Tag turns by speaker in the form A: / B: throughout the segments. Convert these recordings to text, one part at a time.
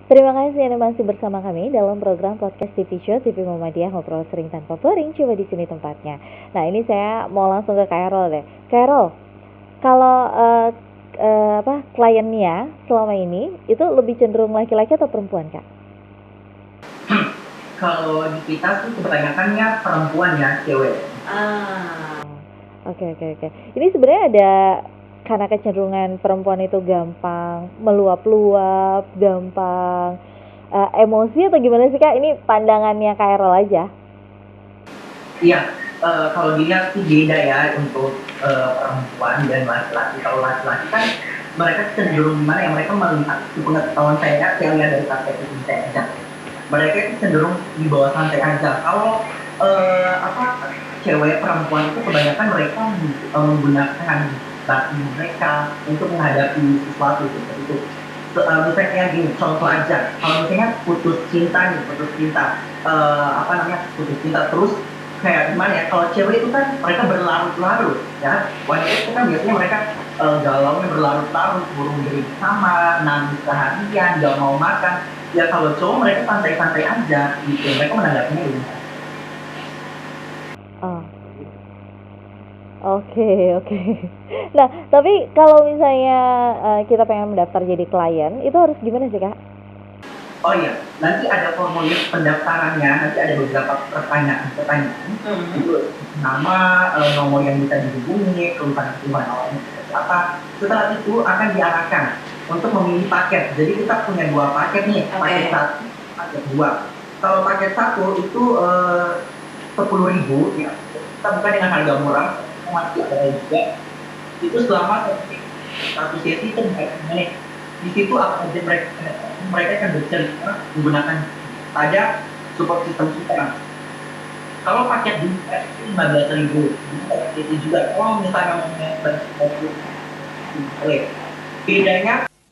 A: Terima kasih Anda masih bersama kami dalam program podcast TV Show TV Muhammadiyah Ngobrol Sering Tanpa Boring. Coba di sini tempatnya. Nah, ini saya mau langsung ke Kak deh. Kak, kalau kliennya selama ini itu lebih cenderung laki-laki atau perempuan, Kak?
B: Kalau di kita sih kebanyakannya perempuan ya, cewek.
A: Oke. Ini sebenarnya ada karena kecenderungan perempuan itu gampang meluap-luap, gampang emosi atau gimana sih, Kak? Ini pandangannya Kak Errol aja.
B: Iya, kalau dilihat sih beda ya untuk perempuan dan laki-laki. Kalau laki-laki kan mereka cenderung gimana ya, mereka melihat pengetahuan saya lihat dari praktek saya aja. Mereka itu cenderung di bawah santai aja. Kalau cewek perempuan itu kebanyakan mereka menggunakan batin mereka untuk menghadapi sesuatu seperti itu. Misalnya gini, contoh aja, kalau misalnya putus cinta, putus cinta terus kayak gimana ya, kalau cewek itu kan mereka berlarut-larut ya, wanita itu kan biasanya mereka galaunya berlarut-larut, buru jadi sama, nangis seharian, gak mau makan. Ya kalau cowok mereka santai-santai aja gitu, mereka menanggapinya gitu.
A: Oh. Oke. Nah, tapi kalau misalnya kita pengen mendaftar jadi klien, itu harus gimana sih, Kak?
B: Oh iya, nanti ada formulir pendaftarannya, nanti ada beberapa pertanyaan. Itu nama, nomor yang bisa dihubungi, keluhan awalnya seperti apa. Setelah itu akan diarahkan untuk memilih paket. Jadi kita punya 2 paket nih, paket 1, paket 2. Kalau paket 1 itu 10.000 ya, kita buka dengan harga murah, masih ada juga. Itu selama satu sesi itu 4 menit. Di situ akan mereka akan bercerita menggunakan pada support system kita. Kalau paket 2 itu 15.000, itu juga. Kalau misalnya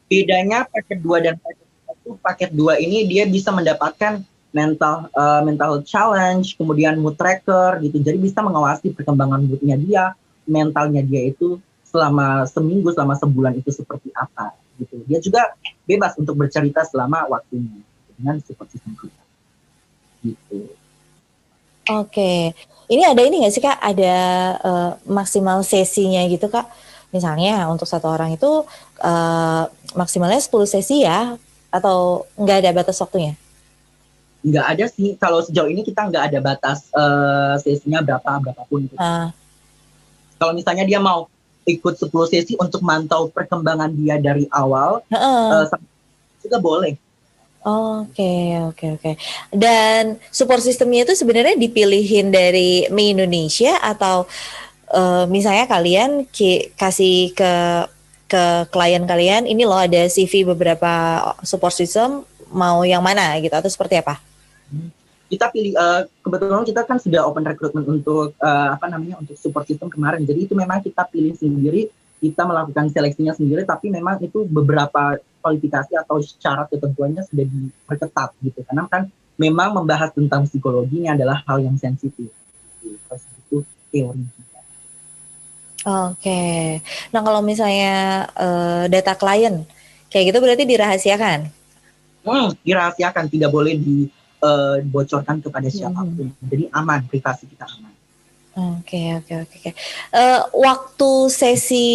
B: bedanya paket 2 dan paket 1, paket 2 ini dia bisa mendapatkan mental challenge, kemudian mood tracker gitu. Jadi bisa mengawasi perkembangan moodnya dia, mentalnya dia itu selama seminggu, selama sebulan itu seperti apa gitu. Dia juga bebas untuk bercerita selama waktunya dengan support system kita. Gitu.
A: Oke. Ini ada ini nggak sih, Kak? Ada maksimal sesinya gitu, Kak? Misalnya untuk satu orang itu maksimalnya 10 sesi ya? Atau nggak ada batas waktunya?
B: Nggak ada sih. Kalau sejauh ini kita nggak ada batas sesinya berapapun. Gitu. Kalau misalnya dia mau ikut 10 sesi untuk mantau perkembangan dia dari awal, juga boleh.
A: Oke. Dan support systemnya itu sebenarnya dipilihin dari Mi Indonesia atau misalnya kalian kasih ke klien kalian, ini loh ada CV beberapa support system, mau yang mana gitu atau seperti apa?
B: Kita pilih, kebetulan kita kan sudah open recruitment untuk untuk support system kemarin. Jadi itu memang kita pilih sendiri, kita melakukan seleksinya sendiri, tapi memang itu beberapa kualifikasi atau syarat ketentuannya sudah diperketat gitu. Karena kan memang membahas tentang psikologinya adalah hal yang sensitif. Itu teori.
A: Oke. Nah kalau misalnya data klien kayak gitu berarti dirahasiakan?
B: Dirahasiakan, tidak boleh dibocorkan kepada siapapun. Jadi aman, privasi kita aman.
A: Oke. Waktu sesi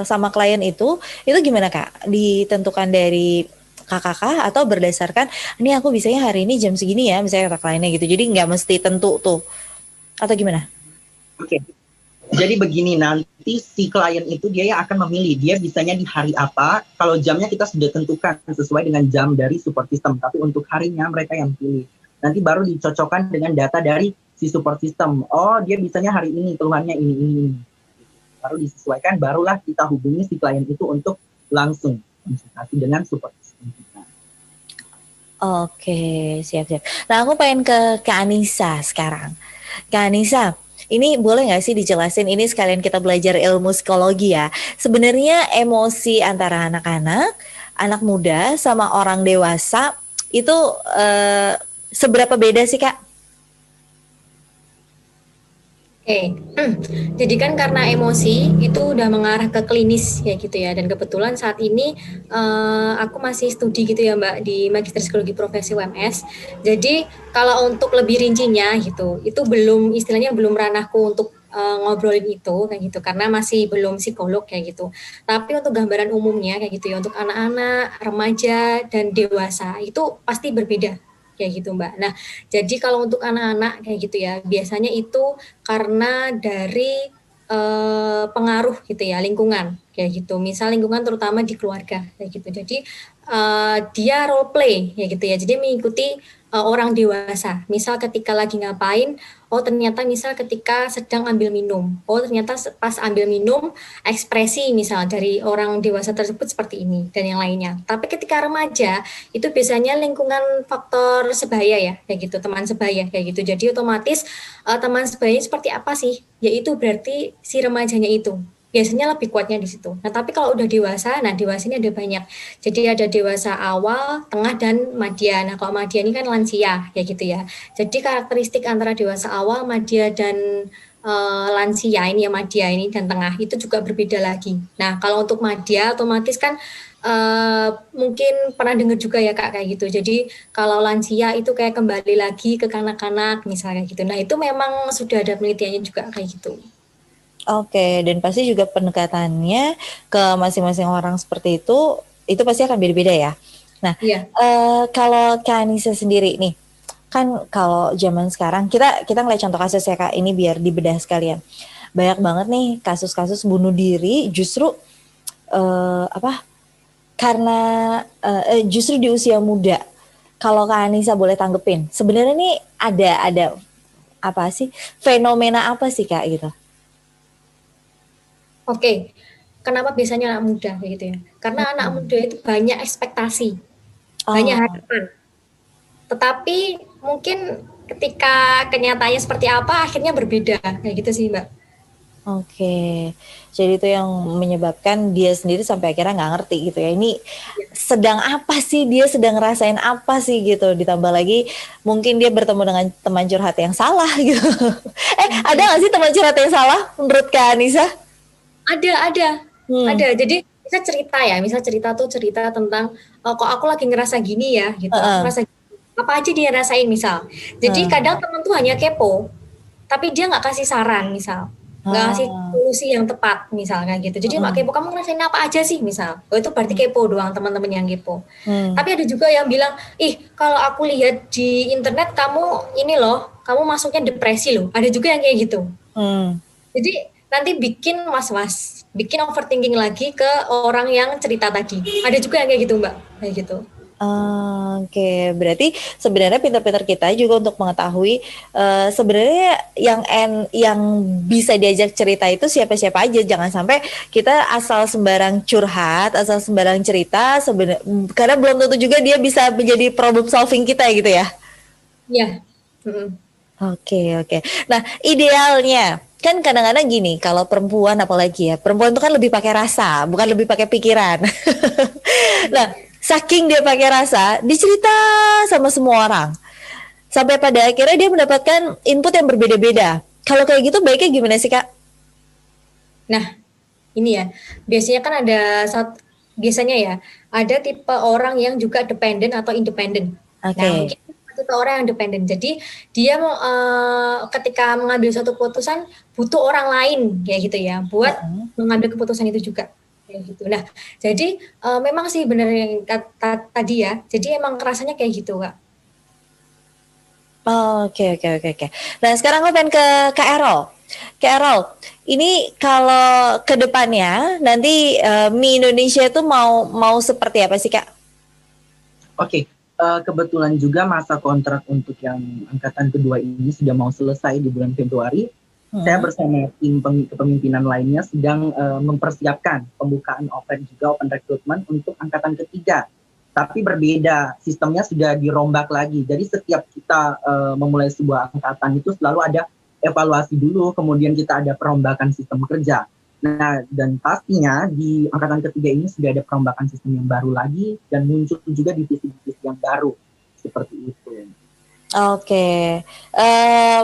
A: sama klien itu gimana, Kak? Ditentukan dari kakak atau berdasarkan ini aku bisanya hari ini jam segini ya, misalnya kata kliennya gitu. Jadi nggak mesti tentu tuh. Atau gimana?
B: Oke. Jadi begini, nanti si klien itu dia yang akan memilih dia bisanya di hari apa. Kalau jamnya kita sudah tentukan sesuai dengan jam dari support system, tapi untuk harinya mereka yang pilih. Nanti baru dicocokkan dengan data dari si support system. Oh, dia bisanya hari ini, keluhannya ini. Baru disesuaikan, barulah kita hubungi si klien itu untuk langsung konsultasi dengan support system kita.
A: Oke, siap. Nah, aku pengen ke Kak Anissa sekarang. Kak Anissa, ini boleh nggak sih dijelasin, ini sekalian kita belajar ilmu psikologi ya. Sebenarnya emosi antara anak-anak, anak muda, sama orang dewasa itu seberapa beda sih, Kak?
C: Oke, jadi kan karena emosi itu udah mengarah ke klinis ya gitu ya, dan kebetulan saat ini aku masih studi gitu ya Mbak di Magister Psikologi Profesi UMS. Jadi kalau untuk lebih rincinya gitu, itu belum istilahnya belum ranahku untuk ngobrolin itu kayak gitu, karena masih belum psikolog kayak gitu. Tapi untuk gambaran umumnya kayak gitu ya, untuk anak-anak, remaja dan dewasa itu pasti berbeda kayak gitu Mbak. Nah, jadi kalau untuk anak-anak kayak gitu ya, biasanya itu karena dari pengaruh gitu ya lingkungan kayak gitu. Misal lingkungan terutama di keluarga kayak gitu. Jadi dia role play ya gitu ya. Jadi mengikuti orang dewasa. Misal ketika lagi ngapain, oh ternyata misal ketika sedang ambil minum. Oh ternyata pas ambil minum ekspresi misal dari orang dewasa tersebut seperti ini dan yang lainnya. Tapi ketika remaja itu biasanya lingkungan faktor sebaya ya kayak gitu, teman sebaya kayak gitu. Jadi otomatis teman sebayanya seperti apa sih? Yaitu berarti si remajanya itu. Biasanya lebih kuatnya di situ. Nah, tapi kalau udah dewasa, nah dewasa ini ada banyak. Jadi ada dewasa awal, tengah, dan madya. Nah, kalau madya ini kan lansia, ya gitu ya. Jadi karakteristik antara dewasa awal, madya, dan lansia ini ya madya ini dan tengah itu juga berbeda lagi. Nah, kalau untuk madya otomatis kan mungkin pernah dengar juga ya Kak kayak gitu. Jadi kalau lansia itu kayak kembali lagi ke kanak-kanak misalnya gitu. Nah itu memang sudah ada penelitiannya juga kayak gitu.
A: Oke, dan pasti juga pendekatannya ke masing-masing orang seperti itu pasti akan beda-beda ya. Nah,
C: Iya,
A: kalau Kak Anissa sendiri nih, kan kalau zaman sekarang kita kita ngeliat contoh kasus ya Kak, ini biar dibedah sekalian. Banyak banget nih kasus-kasus bunuh diri justru apa? Karena justru di usia muda. Kalau Kak Anissa boleh tanggepin, sebenarnya nih ada apa sih fenomena apa sih Kak gitu?
C: oke. Kenapa biasanya anak muda kayak gitu ya? Karena anak
A: Hmm.
C: muda itu banyak ekspektasi, banyak
A: Oh,
C: harapan. Tetapi mungkin ketika kenyataannya seperti apa akhirnya berbeda kayak gitu sih Mbak.
A: oke. Jadi itu yang menyebabkan dia sendiri sampai akhirnya nggak ngerti gitu ya. Ini sedang apa sih dia sedang ngerasain apa sih gitu. Ditambah lagi mungkin dia bertemu dengan teman curhat yang salah gitu. Ada nggak sih teman curhat yang salah menurut Kak Anissa?
C: Ada,
A: Hmm.
C: ada. Jadi bisa cerita ya, misal cerita tuh cerita tentang kok aku lagi ngerasa gini ya, gitu. Aku
A: Heeh.
C: ngerasa gini. Apa aja dia rasain misal. Jadi
A: Heeh.
C: kadang temen tuh hanya kepo, tapi dia nggak kasih saran misal, nggak kasih
A: Ah.
C: solusi yang tepat misal kayak gitu. Jadi mak
A: Heeh.
C: kepo, kamu ngerasain apa aja sih misal. Oh itu berarti kepo doang teman-teman yang kepo.
A: Hmm.
C: Tapi ada juga yang bilang, ih kalau aku lihat di internet kamu ini loh, kamu masuknya depresi loh. Ada juga yang kayak gitu.
A: Hmm.
C: Jadi nanti bikin was-was, bikin overthinking lagi ke orang yang cerita tadi. Ada juga yang kayak gitu Mbak, kayak gitu.
A: Oke, berarti sebenarnya pintar-pintar kita juga untuk mengetahui sebenarnya yang bisa diajak cerita itu siapa-siapa aja. Jangan sampai kita asal sembarang curhat, asal sembarang cerita, karena belum tentu juga dia bisa menjadi problem solving kita gitu ya.
C: Iya. Mm-mm.
A: Oke, oke. Nah, idealnya kan kadang-kadang gini, kalau perempuan apalagi ya, perempuan itu kan lebih pakai rasa, bukan lebih pakai pikiran. Nah, saking dia pakai rasa, dicerita sama semua orang. Sampai pada akhirnya dia mendapatkan input yang berbeda-beda. Kalau kayak gitu baiknya gimana sih, Kak?
C: Nah, ini ya. Biasanya kan ada biasanya ya, ada tipe orang yang juga dependen atau independen. Nah,
A: Oke.
C: mungkin tipe orang yang dependen. Jadi dia ketika mengambil suatu keputusan butuh orang lain kayak gitu ya buat
A: Heeh.
C: mengambil keputusan itu juga kayak gitu. Nah, jadi memang sih benar yang tadi ya. Jadi emang kerasanya kayak gitu, Kak.
A: Oke, oke, oke, oke. Nah, sekarang aku pengen ke Kak Errol. Kak Errol, ini kalau ke depannya nanti mie Indonesia itu mau mau seperti apa sih, Kak?
B: Oke, kebetulan juga masa kontrak untuk yang angkatan kedua ini sudah mau selesai di bulan Februari. Saya
A: Hmm.
B: bersama tim kepemimpinan lainnya sedang mempersiapkan pembukaan open recruitment untuk angkatan ketiga. Tapi berbeda, sistemnya sudah dirombak lagi. Jadi setiap kita memulai sebuah angkatan itu selalu ada evaluasi dulu, kemudian kita ada perombakan sistem kerja. Nah, dan pastinya di angkatan ketiga ini sudah ada perombakan sistem yang baru lagi dan muncul juga divisi-divisi yang baru seperti itu.
A: Oke. Eh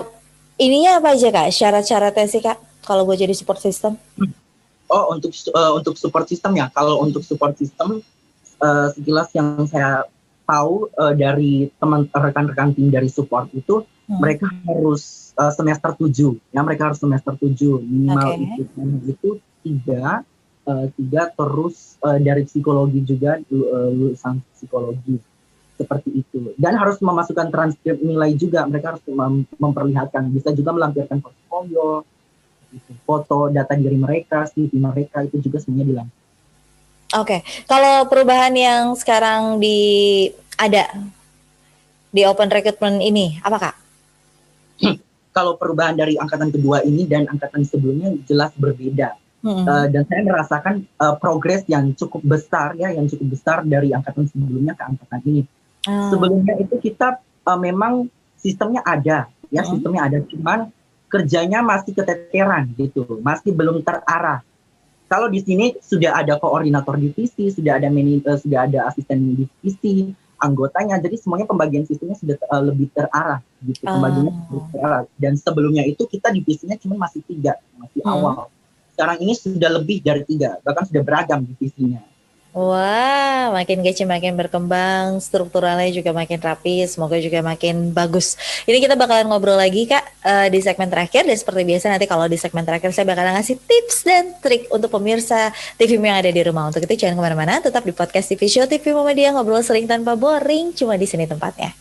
A: Ininya apa aja Kak? Syarat-syaratnya sih Kak, kalau gue jadi support system?
B: Oh, untuk support system ya. Kalau untuk support system, sekilas yang saya tahu dari teman rekan-rekan tim dari support itu, mereka harus semester 7, ya mereka harus semester 7 minimal itu tiga, terus dari psikologi juga lulusan psikologi seperti itu, dan harus memasukkan transkrip nilai juga, mereka harus memperlihatkan, bisa juga melampirkan portfolio, foto data diri mereka, CV mereka, itu juga semuanya dilengkapi.
A: Oke, kalau perubahan yang sekarang ada di open recruitment ini, apa Kak?
B: Kalau perubahan dari angkatan kedua ini dan angkatan sebelumnya jelas berbeda. Dan saya merasakan progres yang cukup besar ya, yang cukup besar dari angkatan sebelumnya ke angkatan ini. Sebelumnya itu kita memang sistemnya ada, ya sistemnya ada, cuman kerjanya masih keteteran gitu, masih belum terarah. Kalau di sini sudah ada koordinator divisi, sudah ada asisten divisi, anggotanya, jadi semuanya pembagian sistemnya sudah lebih terarah gitu, pembagiannya lebih terarah. Dan sebelumnya itu kita divisinya cuma masih 3, masih awal. Sekarang ini sudah lebih dari 3, bahkan sudah beragam divisinya.
A: Wah, makin kece, makin berkembang, strukturalnya juga makin rapi, semoga juga makin bagus. Ini kita bakalan ngobrol lagi Kak di segmen terakhir, dan seperti biasa nanti kalau di segmen terakhir saya bakalan ngasih tips dan trik untuk pemirsa TV yang ada di rumah. Untuk itu jangan kemana-mana, tetap di podcast TV Show TV Muhammadiyah, ngobrol sering tanpa boring, cuma di sini tempatnya.